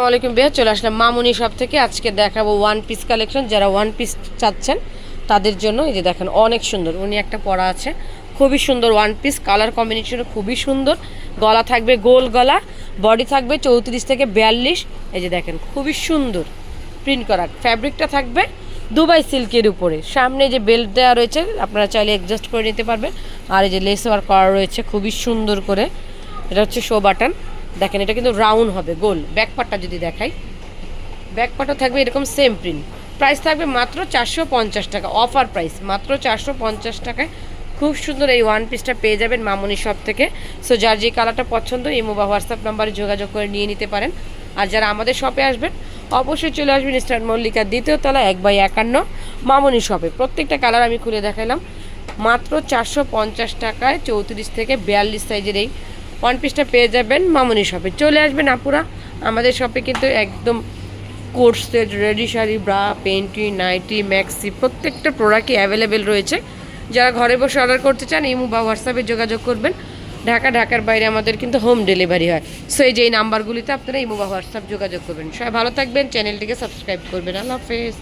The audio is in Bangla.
আসসালামু আলাইকুম ভাইয়া, চলে আসলাম মামুনি শপ থেকে। আজকে দেখাবো ওয়ান পিস কালেকশন। যারা ওয়ান পিস চাচ্ছেন তাদের জন্য এই যে দেখেন অনেক সুন্দর, উনি একটা পরা আছে, খুবই সুন্দর ওয়ান পিস, কালার কম্বিনেশন খুবই সুন্দর। গলা থাকবে গোল গলা, বডি থাকবে 34 থেকে 42। এই যে দেখেন খুবই সুন্দর প্রিন্ট করা, ফ্যাব্রিকটা থাকবে দুবাই সিল্কের উপরে। সামনে যে বেল্ট দেওয়া রয়েছে আপনারা চাইলে অ্যাডজাস্ট করে নিতে পারবেন। আর এই যে লেস ওয়ার্ক করা রয়েছে খুবই সুন্দর করে। এটা হচ্ছে শো বাটন, দেখেন এটা কিন্তু রাউন্ড হবে গোল। ব্যাকপার্টটা যদি দেখাই, ব্যাকপার্টও থাকবে এরকম সেম প্রিন্ট। প্রাইস থাকবে মাত্র 450 টাকা, অফার প্রাইস মাত্র 450 টাকায় খুব সুন্দর এই ওয়ান পিসটা পেয়ে যাবেন মামুনি শপ থেকে। সো যার যে কালারটা পছন্দ ইমো বা হোয়াটসঅ্যাপ নাম্বারে যোগাযোগ করে নিয়ে নিতে পারেন। আর যারা আমাদের শপে আসবেন অবশ্যই চলে আসবেন স্টার মল্লিকা 2য় তলা 1/51 মামুনি শপে। প্রত্যেকটা কালার আমি খুলে দেখালাম মাত্র 450 টাকায়। 34 থেকে 42 সাইজের এই ওয়ান পিসটা পেয়ে যাবেন মামুনি শপে। চলে আসবেন আপুরা আমাদের শপে, কিন্তু একদম coat set, ready sari, bra, panty, nightie, maxi প্রত্যেকটা প্রোডাক্টই অ্যাভেলেবেল রয়েছে। যারা ঘরে বসে অর্ডার করতে চান ইমো বা হোয়াটসঅ্যাপে যোগাযোগ করবেন। ঢাকার বাইরে আমাদের কিন্তু হোম ডেলিভারি হয়। সো এই যে এই নাম্বারগুলিতে আপনারা ইমো বা হোয়াটসঅ্যাপ যোগাযোগ করবেন। সবাই ভালো থাকবেন, চ্যানেলটিকে সাবস্ক্রাইব করবেন। আল্লাহ হাফেজ।